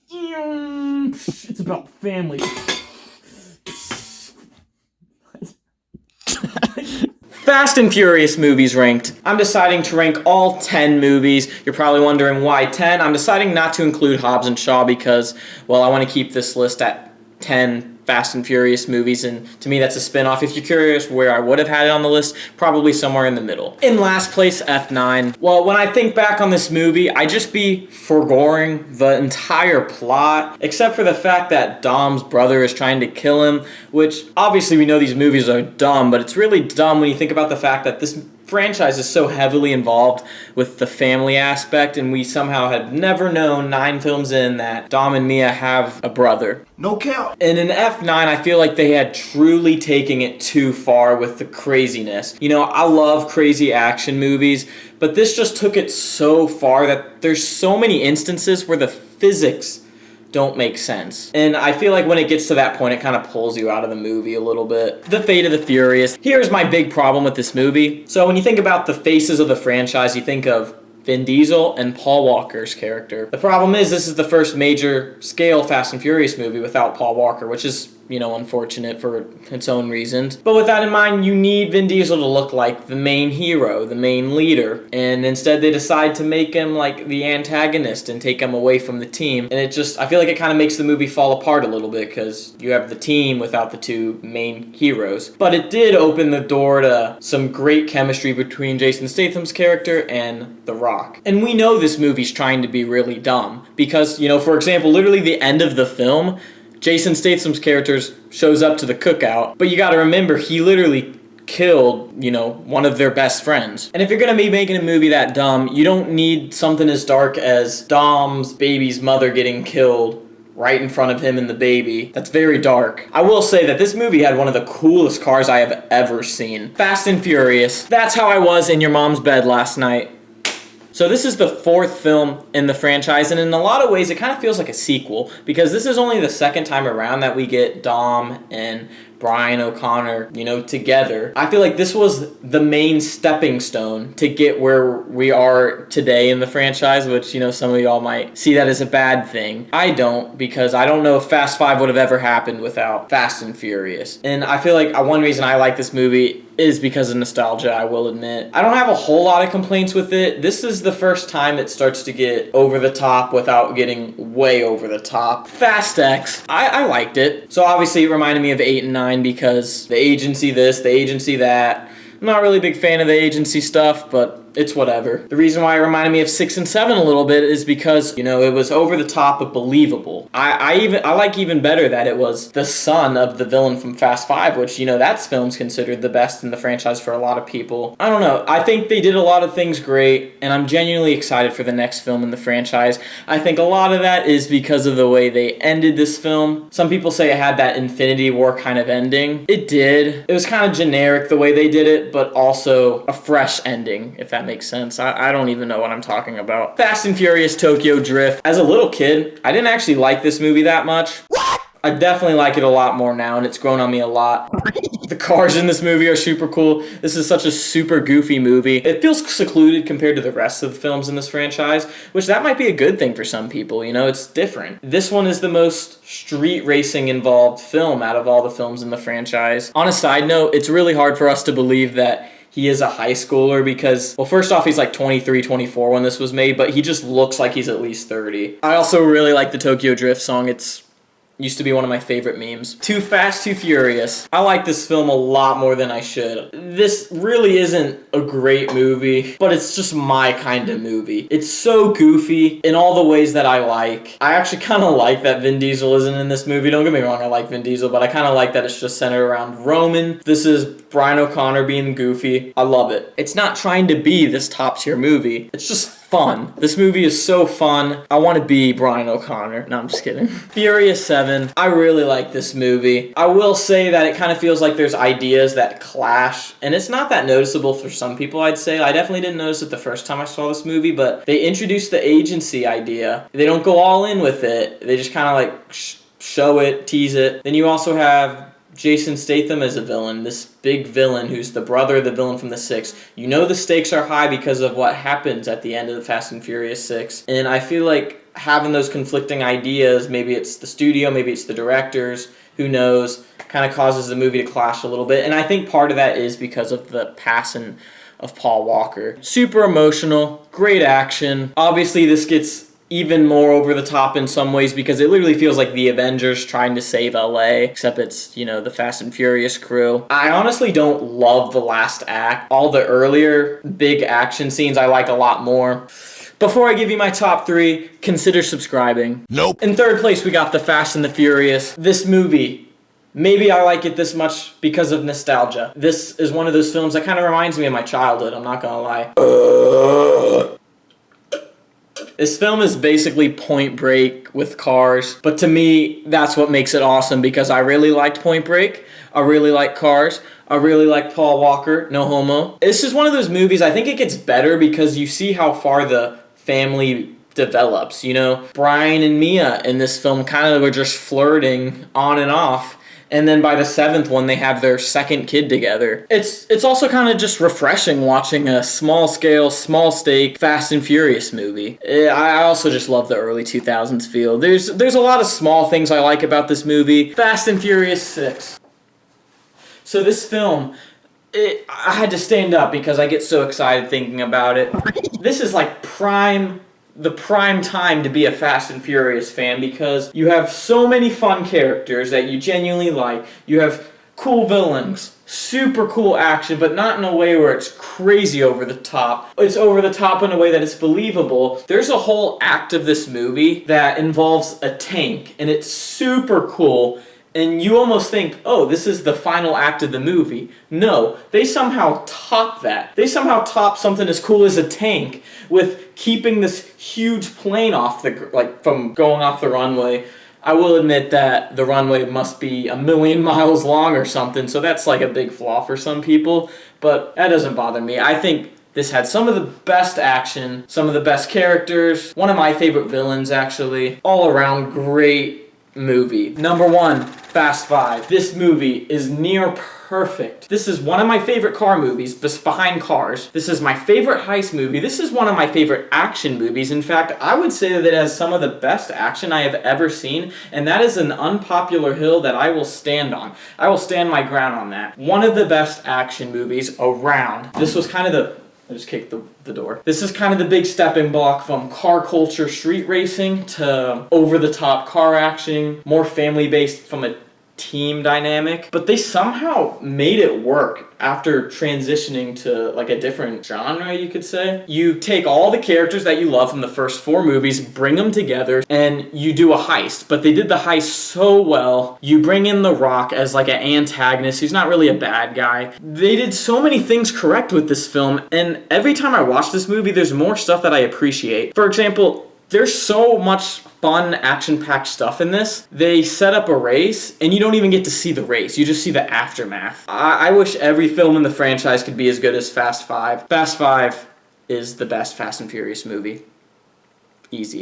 It's about family. Fast and Furious movies ranked. I'm deciding to rank all 10 movies. You're probably wondering why 10. I'm deciding not to include Hobbs and Shaw because, well, I want to keep this list at 10 Fast and Furious movies, and to me that's a spin-off. If you're curious where I would have had it on the list, probably somewhere in the middle. In last place, F9. Well, when I think back on this movie, I just be foregoing the entire plot, except for the fact that Dom's brother is trying to kill him, which obviously we know these movies are dumb, but it's really dumb when you think about the fact that this franchise is so heavily involved with the family aspect, and we somehow had never known 9 films in that Dom and Mia have a brother. No count. And in F9, I feel like they had truly taken it too far with the craziness. You know, I love crazy action movies, but this just took it so far that there's so many instances where the physics don't make sense. And I feel like when it gets to that point, it kind of pulls you out of the movie a little bit. The Fate of the Furious. Here's my big problem with this movie. So when you think about the faces of the franchise, you think of Vin Diesel and Paul Walker's character. The problem is this is the first major scale Fast and Furious movie without Paul Walker, which is, you know, unfortunate for its own reasons. But with that in mind, you need Vin Diesel to look like the main hero, the main leader. And instead they decide to make him like the antagonist and take him away from the team. And it just, I feel like it kind of makes the movie fall apart a little bit because you have the team without the 2 main heroes. But it did open the door to some great chemistry between Jason Statham's character and The Rock. And we know this movie's trying to be really dumb because, you know, for example, literally the end of the film, Jason Statham's character shows up to the cookout, but you gotta remember, he literally killed, you know, one of their best friends. And if you're gonna be making a movie that dumb, you don't need something as dark as Dom's baby's mother getting killed right in front of him and the baby. That's very dark. I will say that this movie had one of the coolest cars I have ever seen. Fast and Furious. That's how I was in your mom's bed last night. So this is the 4th film in the franchise, and in a lot of ways it kind of feels like a sequel, because this is only the 2nd time around that we get Dom and Brian O'Connor, you know, together. I feel like this was the main stepping stone to get where we are today in the franchise, which, you know, some of y'all might see that as a bad thing. I don't, because I don't know if Fast 5 would have ever happened without Fast and Furious. And I feel like one reason I like this movie is because of nostalgia, I will admit. I don't have a whole lot of complaints with it. This is the first time it starts to get over the top without getting way over the top. Fast X, I liked it. So obviously it reminded me of 8 and 9 because the agency this, the agency that. I'm not really a big fan of the agency stuff, but it's whatever. The reason why it reminded me of 6 and 7 a little bit is because, you know, it was over the top but believable. I like even better that it was the son of the villain from Fast 5, which, you know, that film's considered the best in the franchise for a lot of people. I don't know. I think they did a lot of things great, and I'm genuinely excited for the next film in the franchise. I think a lot of that is because of the way they ended this film. Some people say it had that Infinity War kind of ending. It did. It was kind of generic the way they did it, but also a fresh ending, if that makes sense. I don't even know what I'm talking about. Fast and Furious Tokyo Drift. As a little kid, I didn't actually like this movie that much. What? I definitely like it a lot more now, and it's grown on me a lot. The cars in this movie are super cool. This is such a super goofy movie. It feels secluded compared to the rest of the films in this franchise, which that might be a good thing for some people, you know, it's different. This one is the most street racing involved film out of all the films in the franchise. On a side note, it's really hard for us to believe that he is a high schooler because, well, first off, he's like 23, 24 when this was made, but he just looks like he's at least 30. I also really like the Tokyo Drift song. It's used to be one of my favorite memes. Too Fast, Too Furious. I like this film a lot more than I should. This really isn't a great movie, but it's just my kind of movie. It's so goofy in all the ways that I like. I actually kind of like that Vin Diesel isn't in this movie. Don't get me wrong, I like Vin Diesel, but I kind of like that it's just centered around Roman. This is Brian O'Connor being goofy. I love it. It's not trying to be this top tier movie. It's just fun. This movie is so fun. I want to be Brian O'Connor. No, I'm just kidding. Furious 7. I really like this movie. I will say that it kind of feels like there's ideas that clash, and it's not that noticeable for some people, I'd say. I definitely didn't notice it the first time I saw this movie, but they introduced the agency idea. They don't go all in with it. They just kind of like show it, tease it. Then you also have Jason Statham as a villain, this big villain who's the brother of the villain from the 6. You know the stakes are high because of what happens at the end of the Fast and Furious 6. And I feel like having those conflicting ideas, maybe it's the studio, maybe it's the directors, who knows, kind of causes the movie to clash a little bit. And I think part of that is because of the passing of Paul Walker. Super emotional, great action. Obviously, this gets even more over the top in some ways because it literally feels like the Avengers trying to save LA, except it's, the Fast and Furious crew. I honestly don't love the last act. All the earlier big action scenes I like a lot more. Before I give you my top 3, consider subscribing. Nope. In third place, we got The Fast and the Furious. This movie, maybe I like it this much because of nostalgia. This is one of those films that kind of reminds me of my childhood, I'm not gonna lie. This film is basically Point Break with cars, but to me, that's what makes it awesome because I really liked Point Break, I really like Cars, I really like Paul Walker, no homo. This is one of those movies, I think it gets better because you see how far the family develops, Brian and Mia in this film kind of are just flirting on and off. And then by the 7th one, they have their second kid together. It's also kind of just refreshing watching a small-scale, small-stake Fast and Furious movie. I also just love the early 2000s feel. There's a lot of small things I like about this movie. Fast and Furious 6. So this film, I had to stand up because I get so excited thinking about it. This is like the prime time to be a Fast and Furious fan because you have so many fun characters that you genuinely like. You have cool villains, super cool action, but not in a way where it's crazy over the top. It's over the top in a way that it's believable. There's a whole act of this movie that involves a tank, and it's super cool. And you almost think, oh, this is the final act of the movie. No, they somehow top that. They somehow top something as cool as a tank with keeping this huge plane from going off the runway. I will admit that the runway must be 1,000,000 miles long or something, so that's like a big flaw for some people, but that doesn't bother me. I think this had some of the best action, some of the best characters, one of my favorite villains actually, all around great movie. Number 1, Fast 5. This movie is near perfect. This is one of my favorite car movies, behind Cars. This is my favorite heist movie. This is one of my favorite action movies. In fact, I would say that it has some of the best action I have ever seen, and that is an unpopular hill that I will stand on. I will stand my ground on that. One of the best action movies around. This was kind of I just kicked the door. This is kind of the big stepping block from car culture street racing to over-the-top car action, more family-based from a team dynamic. But they somehow made it work after transitioning to like a different genre, you could say. You take all the characters that you love from the first 4 movies, bring them together, and you do a heist. But they did the heist so well. You bring in The Rock as like an antagonist. He's not really a bad guy. They did so many things correct with this film, and every time I watch this movie, there's more stuff that I appreciate. For example, there's so much fun, action-packed stuff in this. They set up a race, and you don't even get to see the race. You just see the aftermath. I wish every film in the franchise could be as good as Fast 5. Fast 5 is the best Fast and Furious movie. Easy.